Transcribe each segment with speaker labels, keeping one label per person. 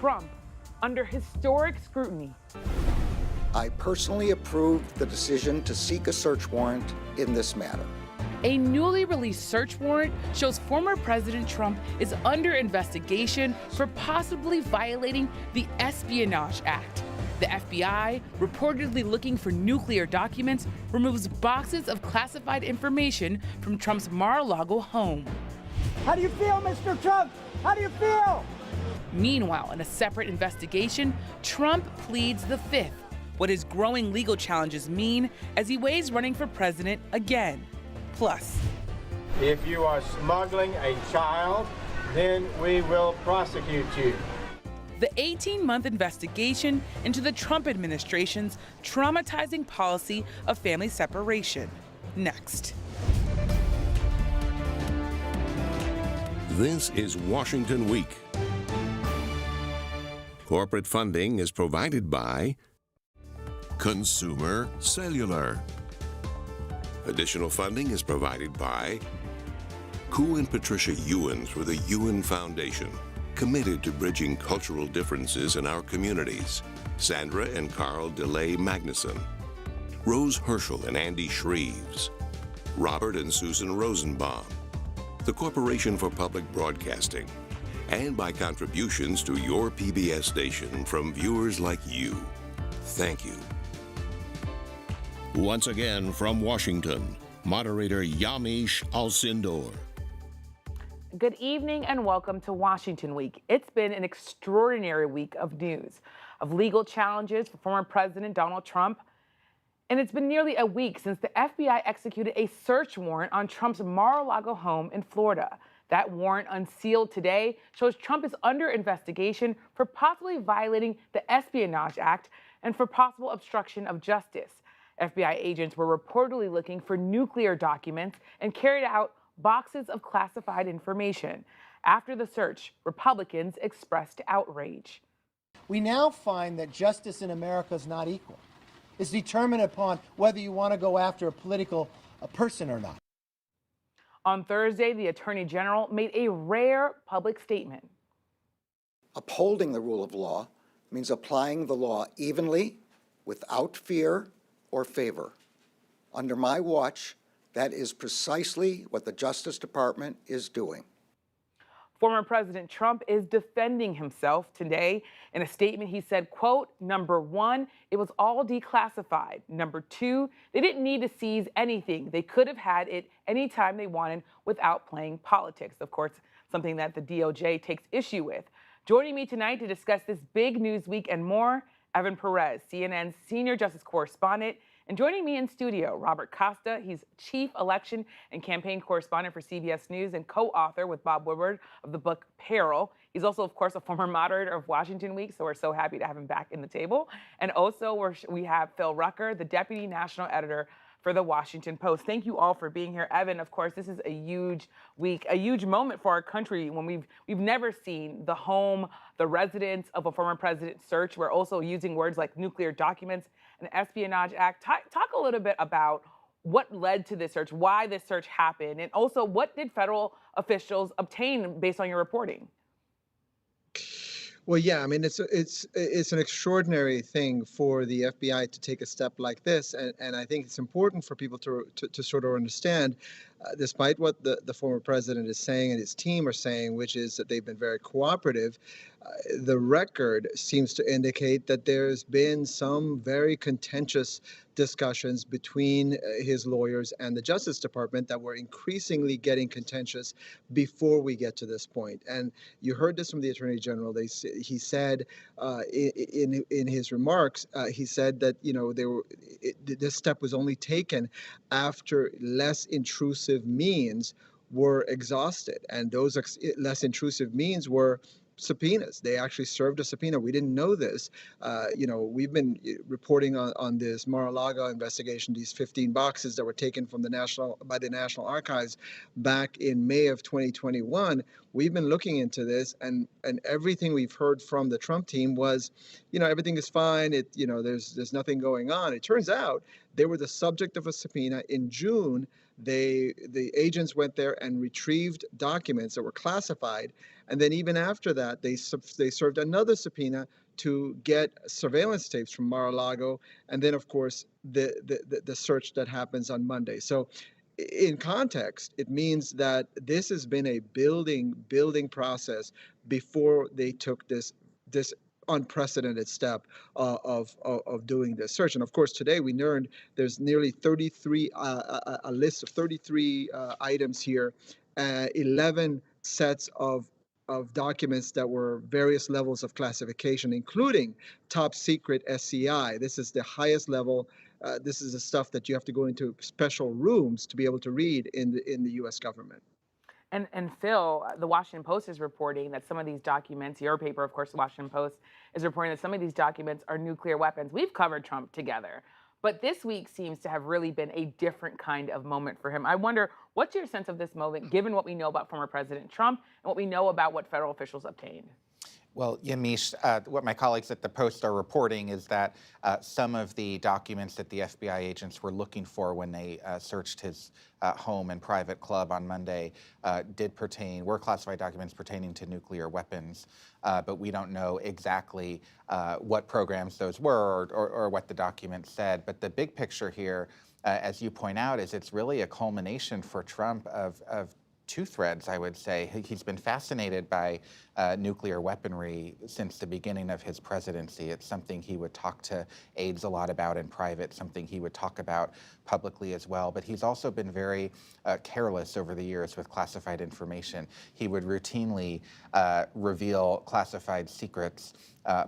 Speaker 1: Trump under historic scrutiny.
Speaker 2: I personally approved the decision to seek a search warrant in this matter.
Speaker 1: A newly released search warrant shows former President Trump is under investigation for possibly violating the Espionage Act. The FBI, reportedly looking for nuclear documents, removes boxes of classified information from Trump's Mar-a-Lago home.
Speaker 3: How do you feel, Mr. Trump? How do you feel?
Speaker 1: Meanwhile, in a separate investigation, Trump pleads the fifth, what his growing legal challenges mean as he weighs running for president again. Plus,
Speaker 4: if you are smuggling a child, then we will prosecute you.
Speaker 1: the 18-month investigation into the Trump administration's traumatizing policy of family separation. Next.
Speaker 5: This is Washington Week. Corporate funding is provided by Consumer Cellular. Additional funding is provided by Koo and Patricia Ewens for the Ewen Foundation, committed to bridging cultural differences in our communities. Sandra and Carl DeLay Magnuson, Rose Herschel and Andy Shreves, Robert and Susan Rosenbaum, the Corporation for Public Broadcasting, and by contributions to your PBS station from viewers like you. Thank you. Once again from Washington, moderator Yamiche Alcindor.
Speaker 1: Good evening and welcome to Washington Week. It's been an extraordinary week of news, of legal challenges for former President Donald Trump. And it's been nearly a week since the FBI executed a search warrant on Trump's Mar-a-Lago home in Florida. That warrant, unsealed today, shows Trump is under investigation for possibly violating the Espionage Act and for possible obstruction of justice. FBI agents were reportedly looking for nuclear documents and carried out boxes of classified information. After the search, Republicans expressed outrage.
Speaker 3: We now find that justice in America is not equal. It's determined upon whether you want to go after a political person or not.
Speaker 1: On Thursday, the Attorney General made a rare public statement.
Speaker 2: Upholding the rule of law means applying the law evenly, without fear or favor. Under my watch, that is precisely what the Justice Department is doing.
Speaker 1: Former President Trump is defending himself today. In a statement, he said, quote, number one, it was all declassified. Number two, they didn't need to seize anything. They could have had it anytime they wanted without playing politics. Of course, something that the DOJ takes issue with. Joining me tonight to discuss this big news week and more, Evan Perez, CNN's senior justice correspondent. And joining me in studio, Robert Costa. He's chief election and campaign correspondent for CBS News and co-author with Bob Woodward of the book Peril. He's also, of course, a former moderator of Washington Week, so we're so happy to have him back in the table. And also, we have Phil Rucker, the deputy national editor for the Washington Post. Thank you all for being here. Evan, of course, this is a huge week, a huge moment for our country when we've never seen the home, the residence of a former president search. We're also using words like nuclear documents and Espionage Act. Talk a little bit about what led to this search, why this search happened, and also what did federal officials obtain based on your reporting?
Speaker 6: Well, yeah, I mean, it's an extraordinary thing for the FBI to take a step like this, and I think it's important for people to sort of understand, despite what the former president is saying and his team are saying, which is that they've been very cooperative, the record seems to indicate that there's been some very contentious discussions between his lawyers and the Justice Department that were increasingly getting contentious before we get to this point. And you heard this from the Attorney General. He said in his remarks, he said that this step was only taken after less intrusive means were exhausted, and those less intrusive means were subpoenas. They actually served a subpoena. We didn't know this. We've been reporting on this Mar-a-Lago investigation, these 15 boxes that were taken from by the National Archives back in May of 2021. We've been looking into this, and everything we've heard from the Trump team was, everything is fine. There's nothing going on. It turns out They were the subject of a subpoena. In June, the agents went there and retrieved documents that were classified, and then even after that, they served another subpoena to get surveillance tapes from Mar-a-Lago, and then of course the search that happens on Monday. So in context, it means that this has been a building process before they took this unprecedented step of doing this search. And of course, today we learned there's nearly 33 a list of 33 items here, 11 sets of documents that were various levels of classification, including top secret SCI. This is the highest level. This is the stuff that you have to go into special rooms to be able to read in the U.S. government.
Speaker 1: And Phil, the Washington Post is reporting that some of these documents, your paper, of course, the Washington Post, is reporting that some of these documents are nuclear weapons. We've covered Trump together, but this week seems to have really been a different kind of moment for him. I wonder, what's your sense of this moment, given what we know about former President Trump and what we know about what federal officials obtained?
Speaker 7: Well, Yamish, what my colleagues at the Post are reporting is that some of the documents that the FBI agents were looking for when they searched his home and private club on Monday were classified documents pertaining to nuclear weapons, but we don't know exactly what programs those were or what the documents said. But the big picture here, as you point out, is it's really a culmination for Trump of two threads, I would say. He's been fascinated by nuclear weaponry since the beginning of his presidency. It's something he would talk to aides a lot about in private, something he would talk about publicly as well. But he's also been very careless over the years with classified information. He would routinely reveal classified secrets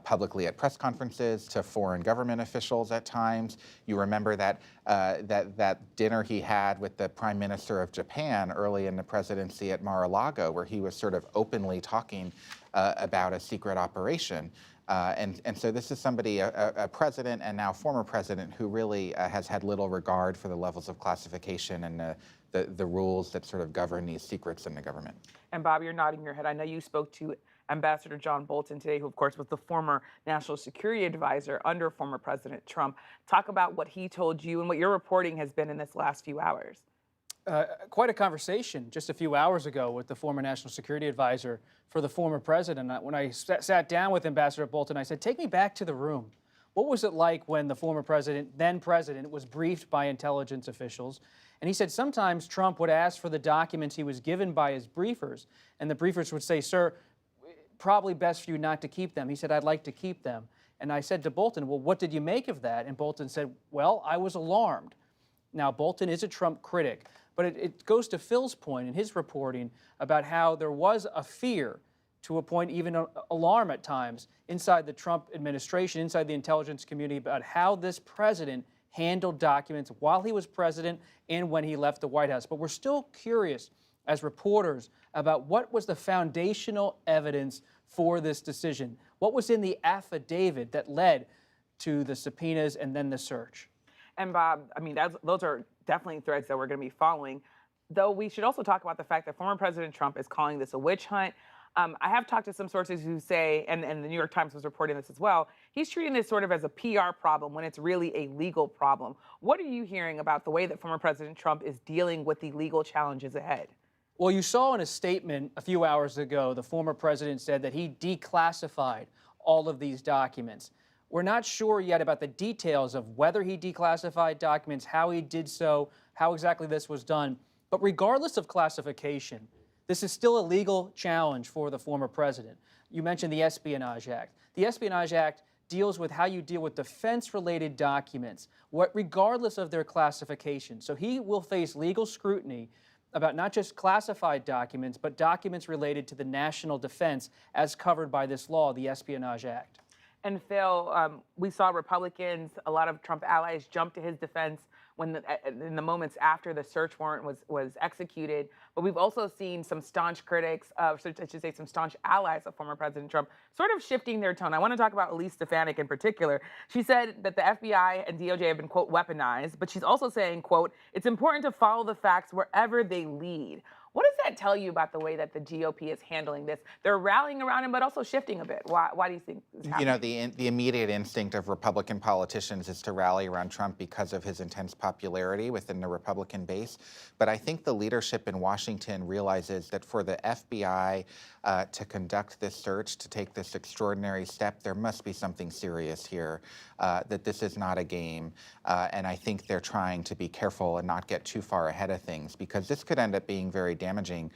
Speaker 7: publicly at press conferences to foreign government officials at times. You remember that that dinner he had with the Prime Minister of Japan early in the presidency at Mar-a-Lago, where he was sort of openly talking about a secret operation. And so this is somebody, a president and now former president, who really has had little regard for the levels of classification and the rules that sort of govern these secrets in the government.
Speaker 1: And Bob, you're nodding your head. I know you spoke to Ambassador John Bolton today, who, of course, was the former national security advisor under former President Trump. Talk about what he told you and what your reporting has been in this last few hours.
Speaker 8: Quite a conversation just a few hours ago with the former national security advisor for the former president. When I sat down with Ambassador Bolton, I said, take me back to the room. What was it like when the former president, then president, was briefed by intelligence officials? And he said sometimes Trump would ask for the documents he was given by his briefers, and the briefers would say, sir, probably best for you not to keep them. He said, I'd like to keep them. And I said to Bolton, well, what did you make of that? And Bolton said, well, I was alarmed. Now, Bolton is a Trump critic, but it goes to Phil's point in his reporting about how there was a fear, to a point even alarm at times, inside the Trump administration, inside the intelligence community, about how this president handled documents while he was president and when he left the White House. But we're still curious as reporters about what was the foundational evidence for this decision. What was in the affidavit that led to the subpoenas and then the search?
Speaker 1: And Bob, I mean, those are definitely threads that we're going to be following. Though we should also talk about the fact that former President Trump is calling this a witch hunt. I have talked to some sources who say, and the New York Times was reporting this as well, he's treating this sort of as a PR problem when it's really a legal problem. What are you hearing about the way that former President Trump is dealing with the legal challenges ahead?
Speaker 8: Well, you saw in a statement a few hours ago, the former president said that he declassified all of these documents. We're not sure yet about the details of whether he declassified documents, how he did so, how exactly this was done. But regardless of classification, this is still a legal challenge for the former president. You mentioned the Espionage Act. The Espionage Act deals with how you deal with defense-related documents, regardless of their classification. So he will face legal scrutiny about not just classified documents, but documents related to the national defense as covered by this law, the Espionage Act.
Speaker 1: And Phil, we saw Republicans, a lot of Trump allies, jump to his defense in the moments after the search warrant was executed. But we've also seen some staunch critics, I should say some staunch allies of former President Trump, sort of shifting their tone. I want to talk about Elise Stefanik in particular. She said that the FBI and DOJ have been, quote, weaponized, but she's also saying, quote, it's important to follow the facts wherever they lead. What does that tell you about the way that the GOP is handling this? They're rallying around him, but also shifting a bit. Why do you think this is happening?
Speaker 7: You know, the immediate instinct of Republican politicians is to rally around Trump because of his intense popularity within the Republican base. But I think the leadership in Washington realizes that for the FBI to conduct this search, to take this extraordinary step, there must be something serious here, that this is not a game. And I think they're trying to be careful and not get too far ahead of things, because this could end up being very damaging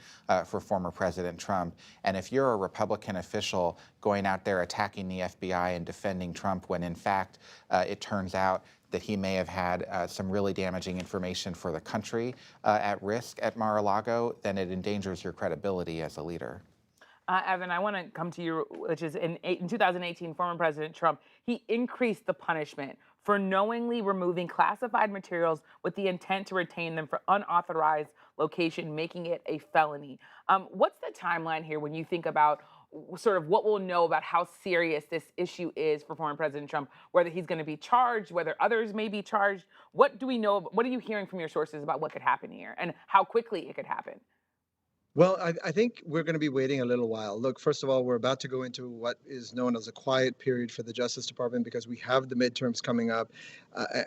Speaker 7: for former President Trump. And if you're a Republican official going out there attacking the FBI and defending Trump when in fact it turns out that he may have had some really damaging information for the country at risk at Mar-a-Lago, then it endangers your credibility as a leader.
Speaker 1: Evan, I want to come to you, which is in 2018, former President Trump, he increased the punishment for knowingly removing classified materials with the intent to retain them for unauthorized location, making it a felony. What's the timeline here when you think about sort of what we'll know about how serious this issue is for former President Trump, whether he's going to be charged, whether others may be charged? What do we know? What are you hearing from your sources about what could happen here and how quickly it could happen?
Speaker 6: Well, I think we're going to be waiting a little while. Look, first of all, we're about to go into what is known as a quiet period for the Justice Department because we have the midterms coming up.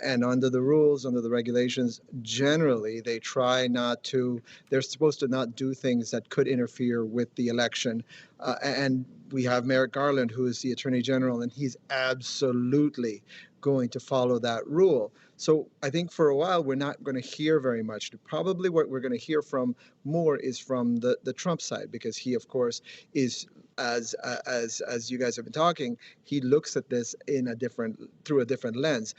Speaker 6: And under the rules, under the regulations, generally they try not to, they're supposed to not do things that could interfere with the election. And we have Merrick Garland, who is the Attorney General, and he's absolutely going to follow that rule. So I think for a while we're not going to hear very much. Probably what we're going to hear from more is from the Trump side, because he, of course, is as you guys have been talking, he looks at this in through a different lens.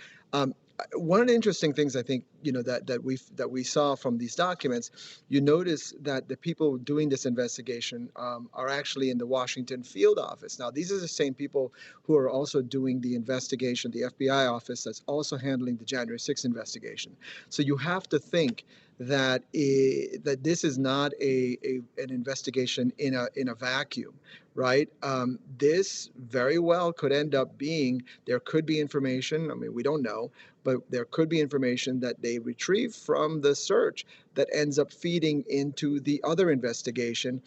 Speaker 6: One of the interesting things I think that we saw from these documents, you notice that the people doing this investigation are actually in the Washington field office. Now, these are the same people who are also doing the investigation, the FBI office that's also handling the January 6th investigation. So you have to think that that this is not an investigation in a vacuum, right? This very well could end up being, there could be information, I mean, we don't know, but there could be information that they retrieve from the search that ends up feeding into the other investigation.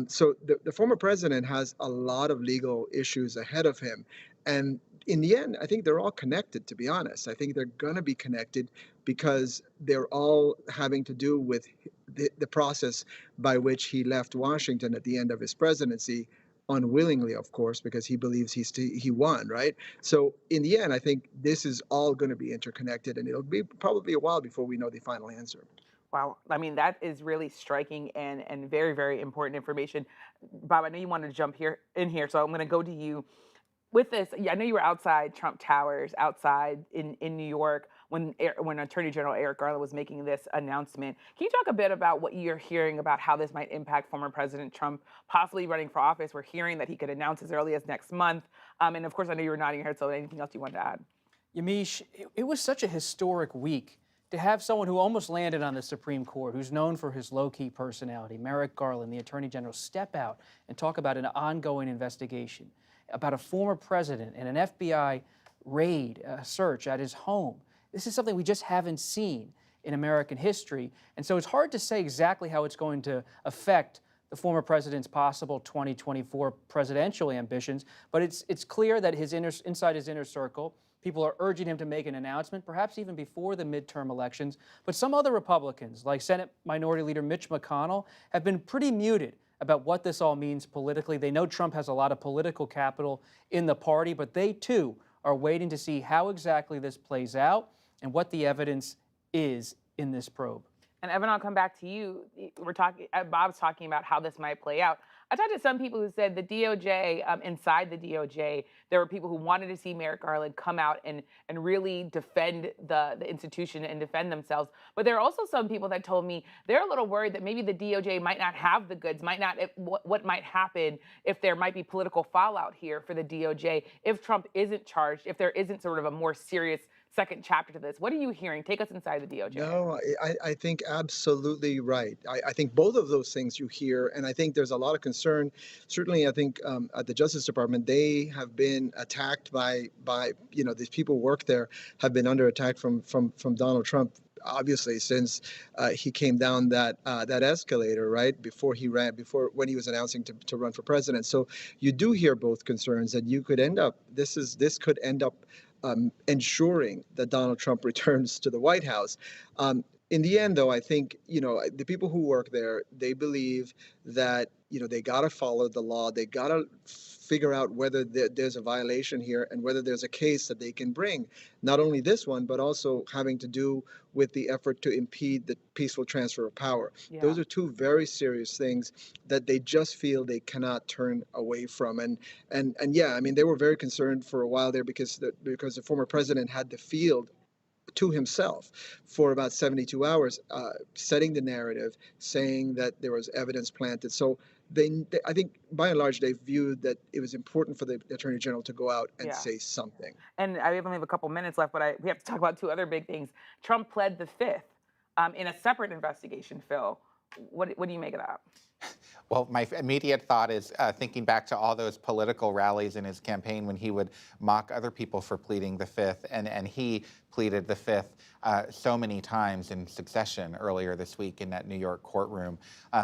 Speaker 6: So the former president has a lot of legal issues ahead of him. And in the end, I think they're all connected, to be honest. I think they're going to be connected because they're all having to do with the process by which he left Washington at the end of his presidency, unwillingly, of course, because he believes he won, right? So in the end, I think this is all going to be interconnected, and it'll be probably a while before we know the final answer.
Speaker 1: Wow. I mean, that is really striking and very, very important information. Bob, I know you wanted to jump in here, so I'm going to go to you. With this, yeah, I know you were outside Trump Towers, outside in New York, when Attorney General Eric Garland was making this announcement. Can you talk a bit about what you're hearing about how this might impact former President Trump possibly running for office? We're hearing that he could announce as early as next month. And of course, I know you were nodding your head, so anything else you wanted to add?
Speaker 8: Yamiche, it was such a historic week to have someone who almost landed on the Supreme Court, who's known for his low-key personality, Merrick Garland, the Attorney General, step out and talk about an ongoing investigation about a former president and an FBI raid, search at his home. This is something we just haven't seen in American history. And so it's hard to say exactly how it's going to affect the former president's possible 2024 presidential ambitions, but it's clear that inside his inner circle, people are urging him to make an announcement, perhaps even before the midterm elections. But some other Republicans, like Senate Minority Leader Mitch McConnell, have been pretty muted about what this all means politically. They know Trump has a lot of political capital in the party, but they too are waiting to see how exactly this plays out and what the evidence is in this probe.
Speaker 1: And Evan, I'll come back to you. Bob's talking about how this might play out. I talked to some people who said the DOJ, inside the DOJ, there were people who wanted to see Merrick Garland come out and really defend the institution and defend themselves. But there are also some people that told me they're a little worried that maybe the DOJ might not have the goods, what might happen if there might be political fallout here for the DOJ if Trump isn't charged, if there isn't sort of a more serious second chapter to this. What are you hearing? Take us inside the DOJ.
Speaker 6: No, I think absolutely right. I think both of those things you hear, and I think there's a lot of concern. Certainly, I think at the Justice Department, they have been attacked by these people who work there have been under attack from Donald Trump obviously, since he came down that escalator, right, before when he was announcing to run for president. So you do hear both concerns that you could end up, this could end up ensuring that Donald Trump returns to the White House. In the end, though, I think, the people who work there, they believe that, they got to follow the law. They got to figure out whether there's a violation here and whether there's a case that they can bring. Not only this one, but also having to do with the effort to impede the peaceful transfer of power.
Speaker 1: Yeah.
Speaker 6: Those are two very serious things that they just feel they cannot turn away from. And yeah, I mean, they were very concerned for a while there because the former president had the field to himself for about 72 hours, setting the narrative, saying that there was evidence planted. So I think by and large, they viewed that it was important for the Attorney General to go out and
Speaker 1: Yeah.
Speaker 6: say something.
Speaker 1: And I only have a couple minutes left, but we have to talk about two other big things. Trump pled the fifth in a separate investigation, Phil. What do you make of that?
Speaker 7: Well, my immediate thought is thinking back to all those political rallies in his campaign when he would mock other people for pleading the fifth, and he pleaded the fifth so many times in succession earlier this week in that New York courtroom.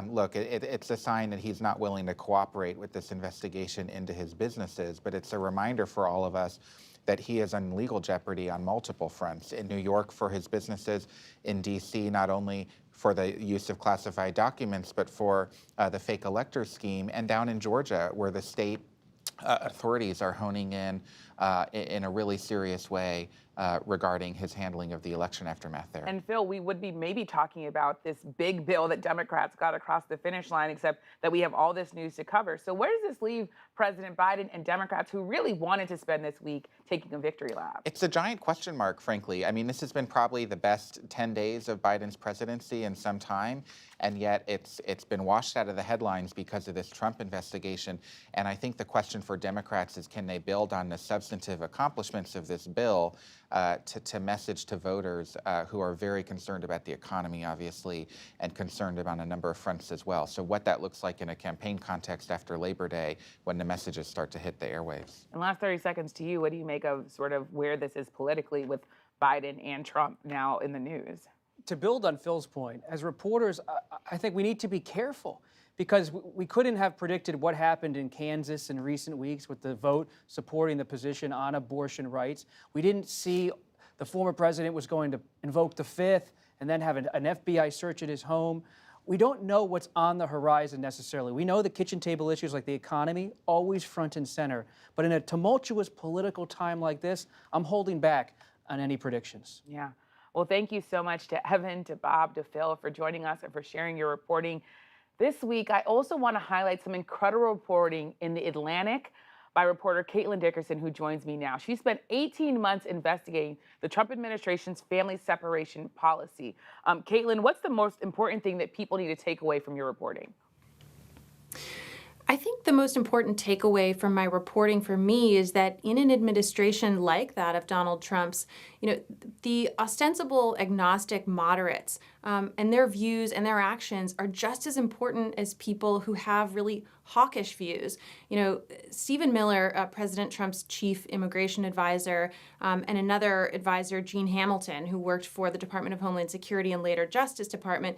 Speaker 7: Look, it's a sign that he's not willing to cooperate with this investigation into his businesses, but it's a reminder for all of us that he is in legal jeopardy on multiple fronts. In New York for his businesses, in D.C. not only for the use of classified documents, but for the fake elector scheme, and down in Georgia where the state authorities are honing in a really serious way regarding his handling of the election aftermath there.
Speaker 1: And Phil, we would be maybe talking about this big bill that Democrats got across the finish line, except that we have all this news to cover. So where does this leave President Biden and Democrats who really wanted to spend this week taking a victory lap?
Speaker 7: It's a giant question mark, frankly. I mean, this has been probably the best 10 days of Biden's presidency in some time, and yet it's been washed out of the headlines because of this Trump investigation. And I think the question for Democrats is, can they build on the substantive accomplishments of this bill to message to voters who are very concerned about the economy, obviously, and concerned about a number of fronts as well. So what that looks like in a campaign context after Labor Day when the messages start to hit the airwaves.
Speaker 1: And last 30 seconds to you, what do you make of sort of where this is politically with Biden and Trump now in the news?
Speaker 8: To build on Phil's point, as reporters, I think we need to be careful because we couldn't have predicted what happened in Kansas in recent weeks with the vote supporting the position on abortion rights. We didn't see the former president was going to invoke the fifth and then have an FBI search at his home. We don't know what's on the horizon necessarily. We know the kitchen table issues like the economy, always front and center. But in a tumultuous political time like this, I'm holding back on any predictions.
Speaker 1: Yeah. Well, thank you so much to Evan, to Bob, to Phil for joining us and for sharing your reporting. This week, I also want to highlight some incredible reporting in The Atlantic by reporter Caitlin Dickerson, who joins me now. She spent 18 months investigating the Trump administration's family separation policy. Caitlin, what's the most important thing that people need to take away from your reporting?
Speaker 9: I think the most important takeaway from my reporting for me is that in an administration like that of Donald Trump's, the ostensible agnostic moderates and their views and their actions are just as important as people who have really hawkish views. Stephen Miller, President Trump's chief immigration advisor, and another advisor, Gene Hamilton, who worked for the Department of Homeland Security and later Justice Department,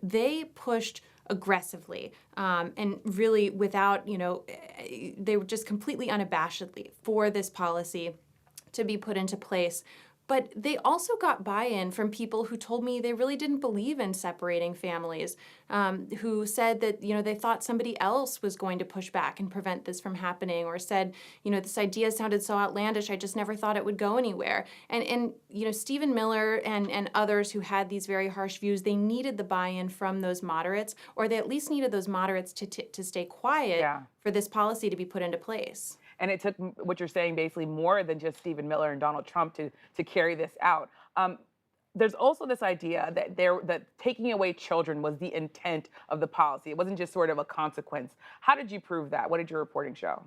Speaker 9: they pushed aggressively and really without, they were just completely unabashedly for this policy to be put into place. But they also got buy-in from people who told me they really didn't believe in separating families, who said that, they thought somebody else was going to push back and prevent this from happening, or said, this idea sounded so outlandish, I just never thought it would go anywhere. And Stephen Miller and others who had these very harsh views, they needed the buy-in from those moderates, or they at least needed those moderates to stay quiet for this policy to be put into place.
Speaker 1: And it took, what you're saying, basically more than just Stephen Miller and Donald Trump to carry this out. There's also this idea that taking away children was the intent of the policy. It wasn't just sort of a consequence. How did you prove that? What did your reporting show?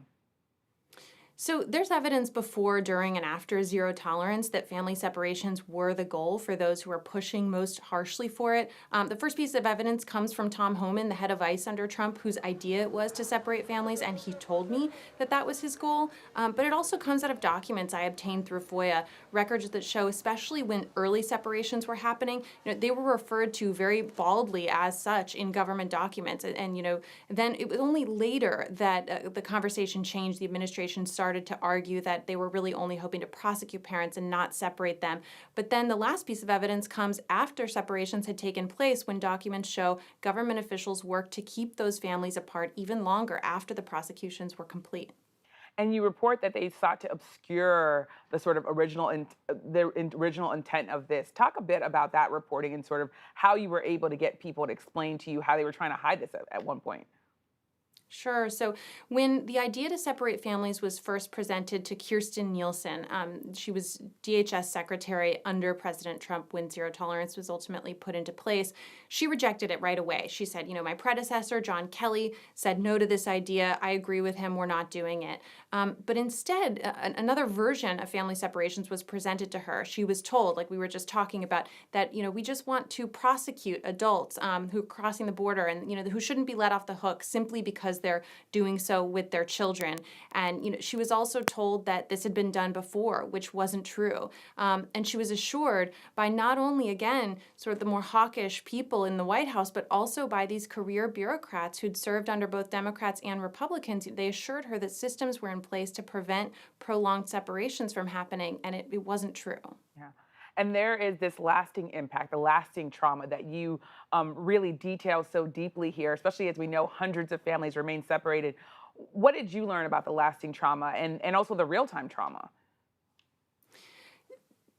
Speaker 9: So there's evidence before, during, and after zero tolerance that family separations were the goal for those who are pushing most harshly for it. The first piece of evidence comes from Tom Homan, the head of ICE under Trump, whose idea it was to separate families, and he told me that that was his goal. But it also comes out of documents I obtained through FOIA, records that show, especially when early separations were happening, they were referred to very baldly as such in government documents. And then it was only later that the conversation changed. The administration started to argue that they were really only hoping to prosecute parents and not separate them. But then the last piece of evidence comes after separations had taken place, when documents show government officials worked to keep those families apart even longer after the prosecutions were complete.
Speaker 1: And you report that they sought to obscure the sort of original intent of this. Talk a bit about that reporting and sort of how you were able to get people to explain to you how they were trying to hide this at one point.
Speaker 9: Sure. So when the idea to separate families was first presented to Kirstjen Nielsen, she was DHS secretary under President Trump when zero tolerance was ultimately put into place, she rejected it right away. She said, my predecessor, John Kelly, said no to this idea. I agree with him. We're not doing it. But instead, another version of family separations was presented to her. She was told, like we were just talking about, that, we just want to prosecute adults who are crossing the border and, who shouldn't be let off the hook simply because they're doing so with their children. And, she was also told that this had been done before, which wasn't true. And she was assured by not only, again, sort of the more hawkish people in the White House, but also by these career bureaucrats who'd served under both Democrats and Republicans. They assured her that systems were in place to prevent prolonged separations from happening, and it wasn't true.
Speaker 1: Yeah. And there is this lasting impact, the lasting trauma that you really detail so deeply here, especially as we know hundreds of families remain separated. What did you learn about the lasting trauma and also the real-time trauma?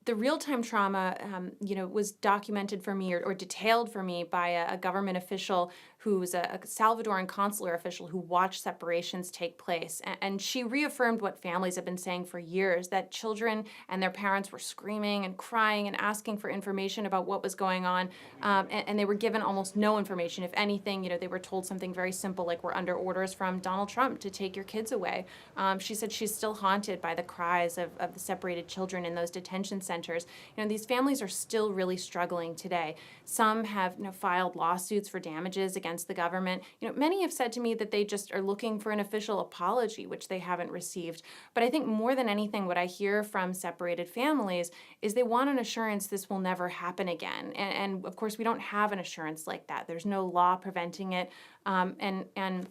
Speaker 9: The real-time trauma, was documented for me or detailed for me by a government official who's a Salvadoran consular official who watched separations take place. And she reaffirmed what families have been saying for years, that children and their parents were screaming and crying and asking for information about what was going on. And they were given almost no information. If anything, they were told something very simple, like, we're under orders from Donald Trump to take your kids away. She said she's still haunted by the cries of the separated children in those detention centers. These families are still really struggling today. Some have filed lawsuits for damages against the government. Many have said to me that they just are looking for an official apology, which they haven't received. But I think more than anything, what I hear from separated families is they want an assurance this will never happen again. And of course, we don't have an assurance like that. There's no law preventing it. And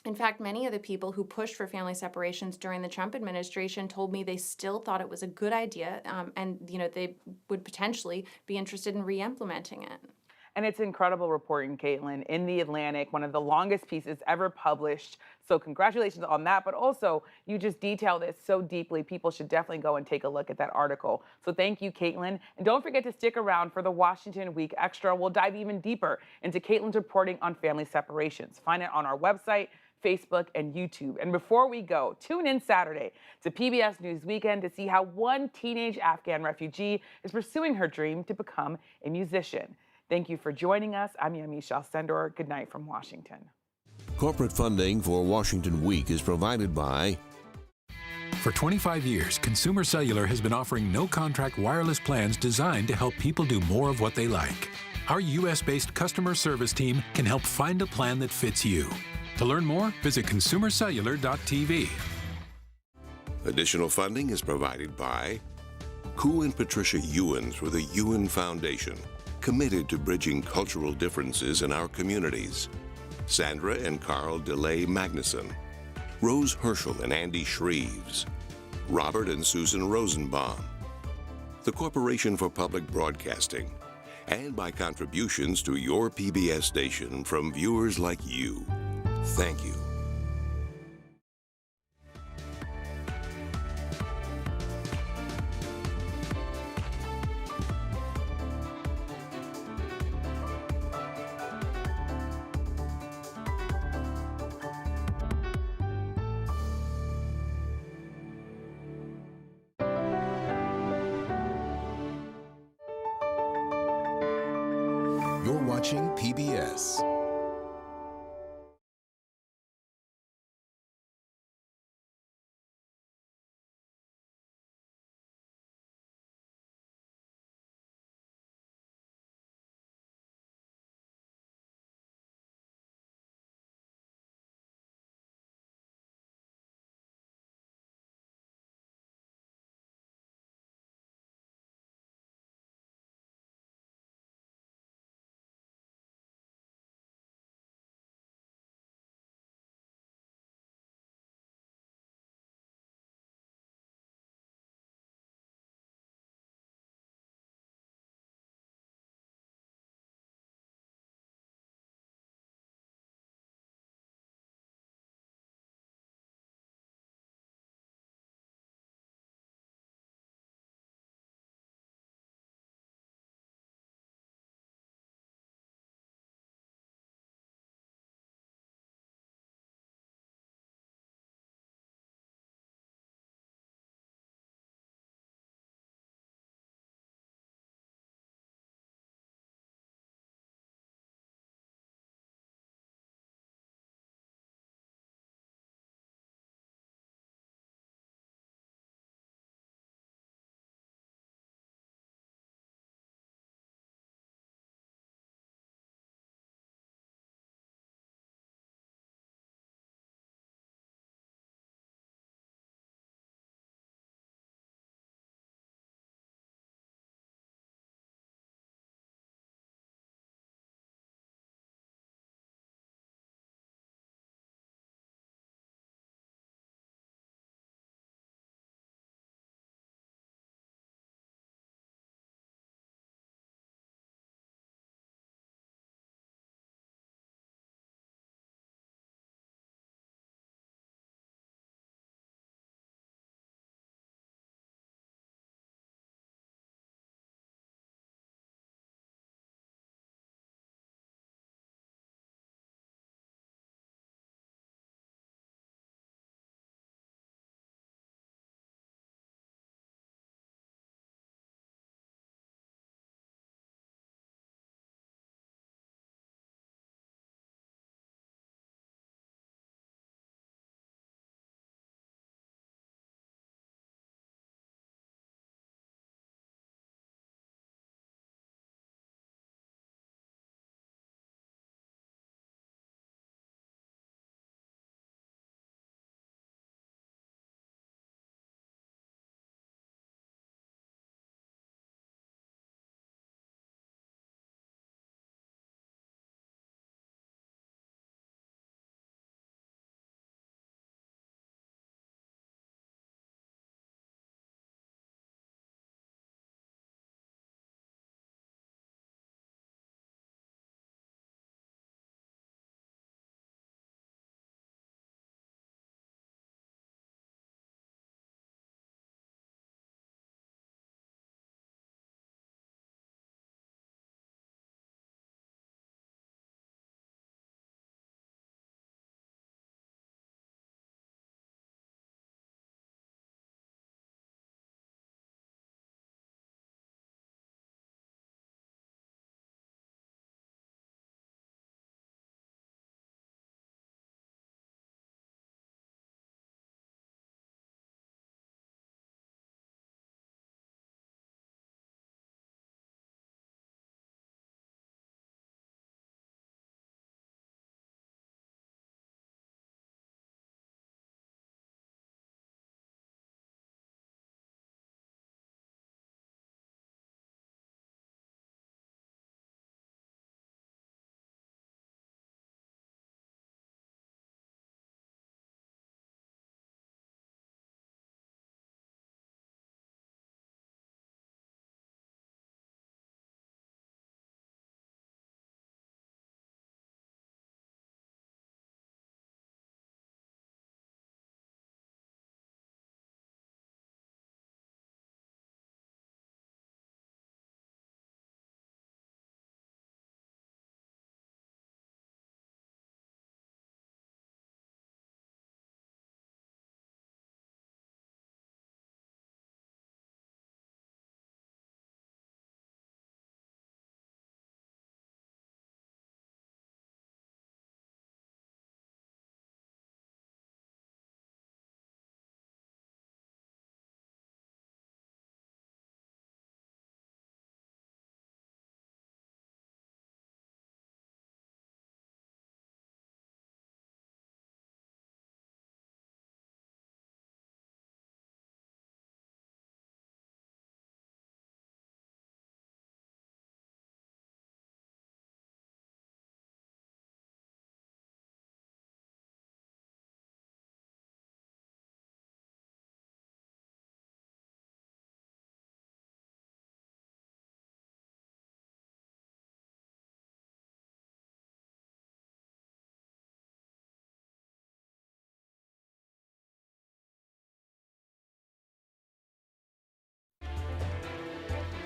Speaker 9: in fact, many of the people who pushed for family separations during the Trump administration told me they still thought it was a good idea, and they would potentially be interested in re-implementing it.
Speaker 1: And it's incredible reporting, Caitlin, in The Atlantic, one of the longest pieces ever published. So congratulations on that. But also, you just detail this so deeply. People should definitely go and take a look at that article. So thank you, Caitlin. And don't forget to stick around for the Washington Week Extra. We'll dive even deeper into Caitlin's reporting on family separations. Find it on our website, Facebook, and YouTube. And before we go, tune in Saturday to PBS News Weekend to see how one teenage Afghan refugee is pursuing her dream to become a musician. Thank you for joining us. I'm Yamiche Alcindor. Good night from Washington.
Speaker 5: Corporate funding for Washington Week is provided by...
Speaker 10: For 25 years, Consumer Cellular has been offering no-contract wireless plans designed to help people do more of what they like. Our U.S.-based customer service team can help find a plan that fits you. To learn more, visit consumercellular.tv.
Speaker 5: Additional funding is provided by Koo and Patricia Ewens with the Ewen Foundation, committed to bridging cultural differences in our communities. Sandra and Carl DeLay Magnuson, Rose Herschel and Andy Shreves, Robert and Susan Rosenbaum, the Corporation for Public Broadcasting, and by contributions to your PBS station from viewers like you. Thank you.
Speaker 11: You're watching PBS.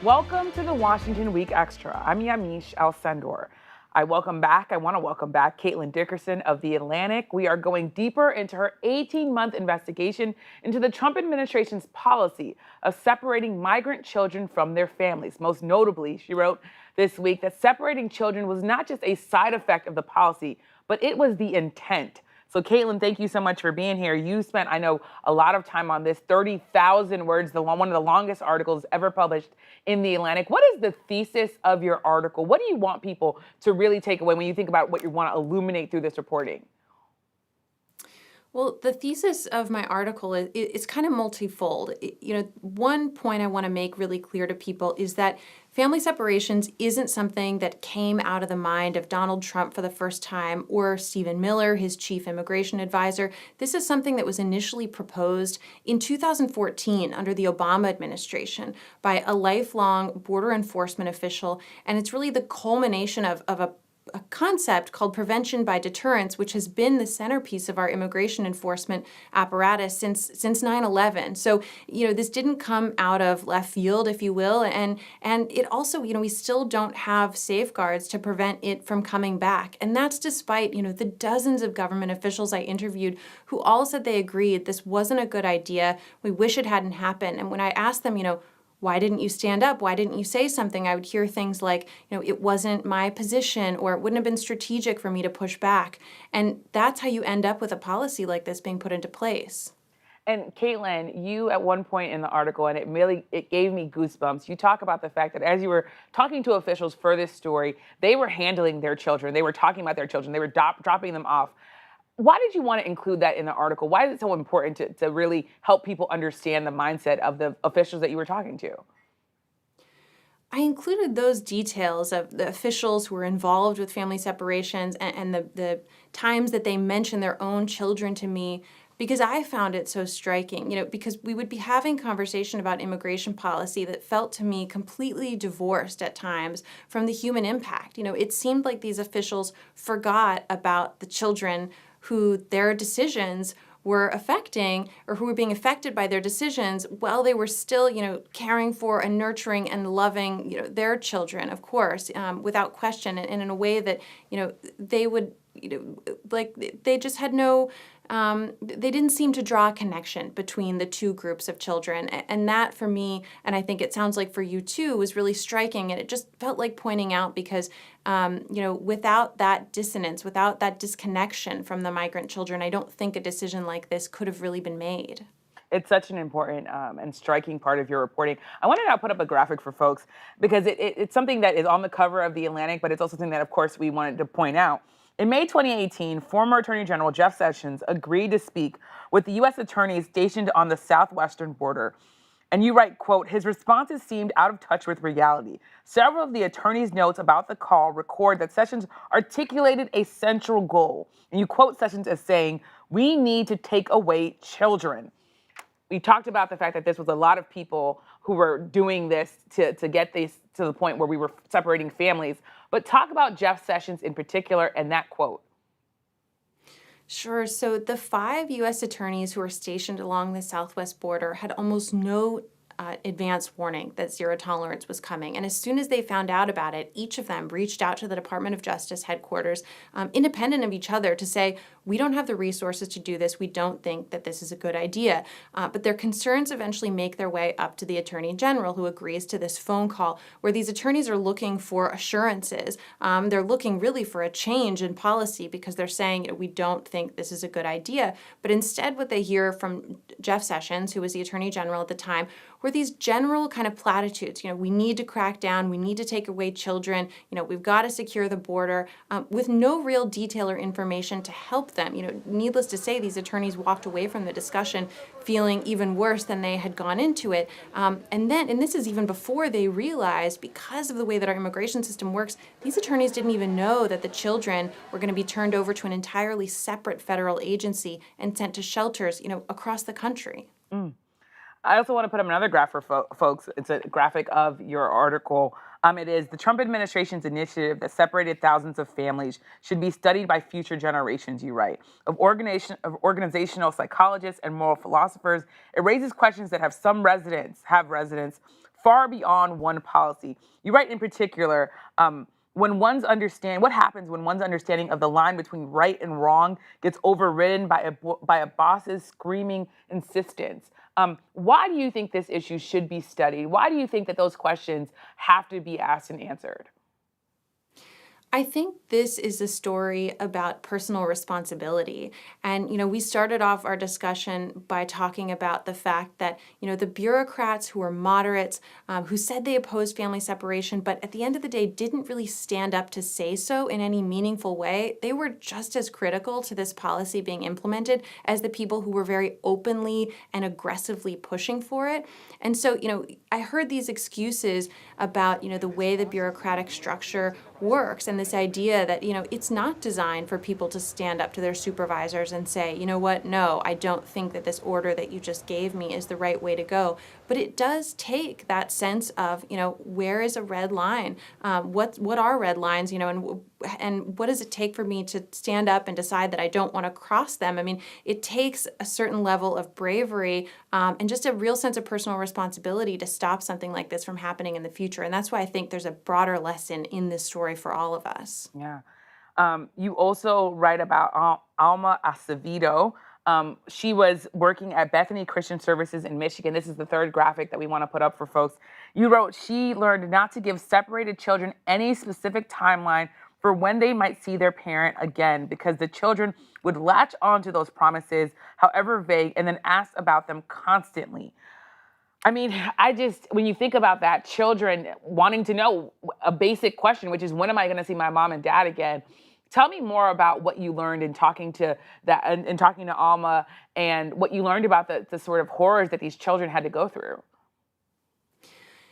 Speaker 1: Welcome to the Washington Week Extra. I'm Yamiche Alcindor. I want to welcome back Caitlin Dickerson of The Atlantic. We are going deeper into her 18-month investigation into the Trump administration's policy of separating migrant children from their families. Most notably, she wrote this week that separating children was not just a side effect of the policy, but it was the intent. So, Caitlin, thank you so much for being here. You spent, I know, a lot of time on this, 30,000 words, one of the longest articles ever published in The Atlantic. What is the thesis of your article? What do you want people to really take away when you think about what you want to illuminate through this reporting?
Speaker 9: Well, the thesis of my article is kind of multifold. One point I want to make really clear to people is that family separations isn't something that came out of the mind of Donald Trump for the first time or Stephen Miller, his chief immigration advisor. This is something that was initially proposed in 2014 under the Obama administration by a lifelong border enforcement official, and it's really the culmination of a concept called prevention by deterrence, which has been the centerpiece of our immigration enforcement apparatus since 9/11. So, this didn't come out of left field, if you will, and it also, we still don't have safeguards to prevent it from coming back. And that's despite, the dozens of government officials I interviewed who all said they agreed this wasn't a good idea. We wish it hadn't happened. And when I asked them, why didn't you stand up? Why didn't you say something? I would hear things like, it wasn't my position, or it wouldn't have been strategic for me to push back. And that's how you end up with a policy like this being put into place.
Speaker 1: And Caitlin, you at one point in the article, and it gave me goosebumps. You talk about the fact that as you were talking to officials for this story, they were handling their children. They were talking about their children. They were dropping them off. Why did you want to include that in the article? Why is it so important to really help people understand the mindset of the officials that you were talking to?
Speaker 9: I included those details of the officials who were involved with family separations and the times that they mentioned their own children to me, because I found it so striking, because we would be having conversation about immigration policy that felt to me completely divorced at times from the human impact. It seemed like these officials forgot about the children who their decisions were affecting, or who were being affected by their decisions while they were still, caring for and nurturing and loving, their children, of course, without question, and in a way that, they would, they just had no, they didn't seem to draw a connection between the two groups of children. And that for me, and I think it sounds like for you too, was really striking. And it just felt like pointing out because, without that dissonance, without that disconnection from the migrant children, I don't think a decision like this could have really been made.
Speaker 1: It's such an important and striking part of your reporting. I wanted to put up a graphic for folks because it's something that is on the cover of The Atlantic, but it's also something that, of course, we wanted to point out. In May 2018, former Attorney General Jeff Sessions agreed to speak with the U.S. attorneys stationed on the southwestern border. And you write, quote, his responses seemed out of touch with reality. Several of the attorney's notes about the call record that Sessions articulated a central goal. And you quote Sessions as saying, we need to take away children. We talked about the fact that this was a lot of people who were doing this to get this to the point where we were separating families. But talk about Jeff Sessions in particular and that quote.
Speaker 9: Sure. So the 5 U.S. attorneys who were stationed along the southwest border had almost no advance warning that zero tolerance was coming. And as soon as they found out about it, each of them reached out to the Department of Justice headquarters, independent of each other, to say, we don't have the resources to do this. We don't think that this is a good idea. But their concerns eventually make their way up to the Attorney General, who agrees to this phone call where these attorneys are looking for assurances. They're looking really for a change in policy because they're saying, we don't think this is a good idea. But instead, what they hear from Jeff Sessions, who was the Attorney General at the time, were these general kind of platitudes. We need to crack down. We need to take away children. We've got to secure the border, with no real detail or information to help them. Needless to say, these attorneys walked away from the discussion feeling even worse than they had gone into it. And this is even before they realized, because of the way that our immigration system works, these attorneys didn't even know that the children were going to be turned over to an entirely separate federal agency and sent to shelters, across the country.
Speaker 1: I also want to put up another graph for folks. It's a graphic of your article. It is the Trump administration's initiative that separated thousands of families should be studied by future generations, you write. Of organizational psychologists and moral philosophers, it raises questions that have residents far beyond one policy. You write in particular, what happens when one's understanding of the line between right and wrong gets overridden by a boss's screaming insistence. Why do you think this issue should be studied? Why do you think that those questions have to be asked and answered?
Speaker 9: I think this is a story about personal responsibility. And, we started off our discussion by talking about the fact that, the bureaucrats who were moderates, who said they opposed family separation, but at the end of the day didn't really stand up to say so in any meaningful way, they were just as critical to this policy being implemented as the people who were very openly and aggressively pushing for it. And so, I heard these excuses about, the way the bureaucratic structure works and this idea that, it's not designed for people to stand up to their supervisors and say, you know what, no, I don't think that this order that you just gave me is the right way to go. But it does take that sense of, where is a red line? What are red lines, and what does it take for me to stand up and decide that I don't want to cross them? I mean, it takes a certain level of bravery and just a real sense of personal responsibility to stop something like this from happening in the future. And that's why I think there's a broader lesson in this story for all of us.
Speaker 1: Yeah. You also write about Alma Acevedo. She was working at Bethany Christian Services in Michigan. This is the third graphic that we want to put up for folks. You wrote, she learned not to give separated children any specific timeline for when they might see their parent again, because the children would latch onto those promises, however vague, and then ask about them constantly. I mean, when you think about that, children wanting to know a basic question, which is, when am I going to see my mom and dad again? Tell me more about what you learned in talking to talking to Alma, and what you learned about the sort of horrors that these children had to go through.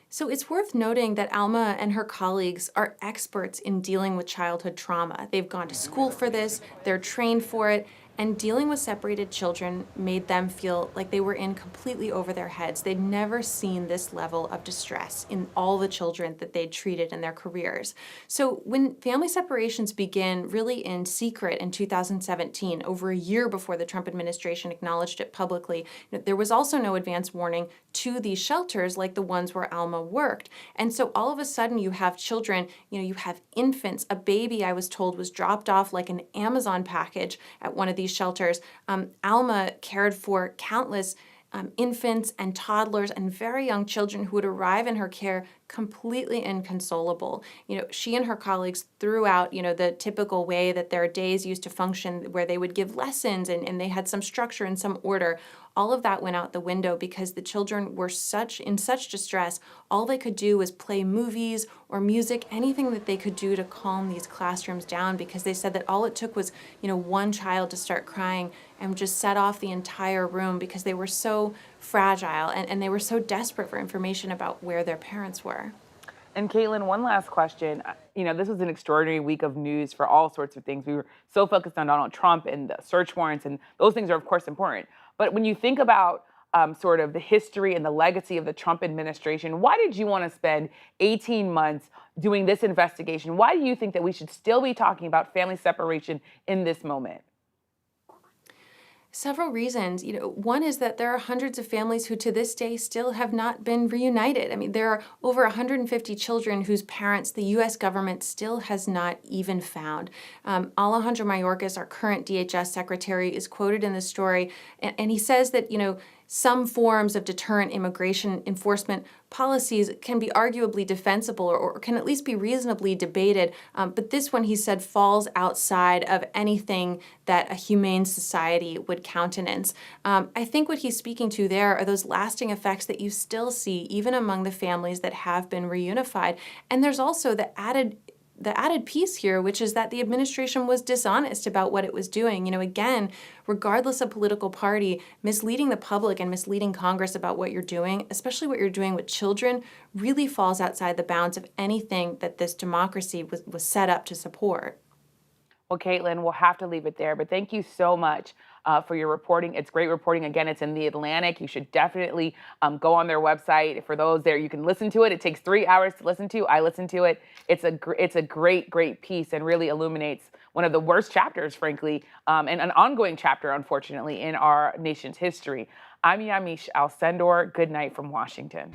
Speaker 9: So it's worth noting that Alma and her colleagues are experts in dealing with childhood trauma. They've gone to school for this, they're trained for it, and dealing with separated children made them feel like they were in completely over their heads. They'd never seen this level of distress in all the children that they'd treated in their careers. So when family separations begin really in secret in 2017, over a year before the Trump administration acknowledged it publicly, there was also no advance warning to these shelters like the ones where Alma worked. And so all of a sudden you have children, you have infants. A baby, I was told, was dropped off like an Amazon package at one of these shelters. Alma cared for countless infants and toddlers and very young children who would arrive in her care completely inconsolable. She and her colleagues threw out, the typical way that their days used to function, where they would give lessons and they had some structure and some order. All of that went out the window because the children were in such distress. All they could do was play movies or music, anything that they could do to calm these classrooms down, because they said that all it took was, one child to start crying and just set off the entire room, because they were so fragile and they were so desperate for information about where their parents were.
Speaker 1: And Caitlin, one last question. This was an extraordinary week of news for all sorts of things. We were so focused on Donald Trump and the search warrants, and those things are, of course, important. But when you think about sort of the history and the legacy of the Trump administration, why did you want to spend 18 months doing this investigation? Why do you think that we should still be talking about family separation in this moment?
Speaker 9: Several reasons. One is that there are hundreds of families who to this day still have not been reunited. I mean, there are over 150 children whose parents the U.S. government still has not even found. Alejandro Mayorkas, our current DHS secretary, is quoted in the story, and he says that, some forms of deterrent immigration enforcement policies can be arguably defensible or can at least be reasonably debated. But this one, he said, falls outside of anything that a humane society would countenance. I think what he's speaking to there are those lasting effects that you still see even among the families that have been reunified. And there's also the added piece here, which is that the administration was dishonest about what it was doing. Again, regardless of political party, misleading the public and misleading Congress about what you're doing, especially what you're doing with children, really falls outside the bounds of anything that this democracy was set up to support.
Speaker 1: Well, Caitlin, we'll have to leave it there, but thank you so much for your reporting. It's great reporting. Again, it's in The Atlantic. You should definitely go on their website. For those there, you can listen to it. It takes 3 hours to listen to. I listened to it. It's a great piece, and really illuminates one of the worst chapters, frankly, and an ongoing chapter, unfortunately, in our nation's history. I'm Yamiche Alcindor. Good night from Washington.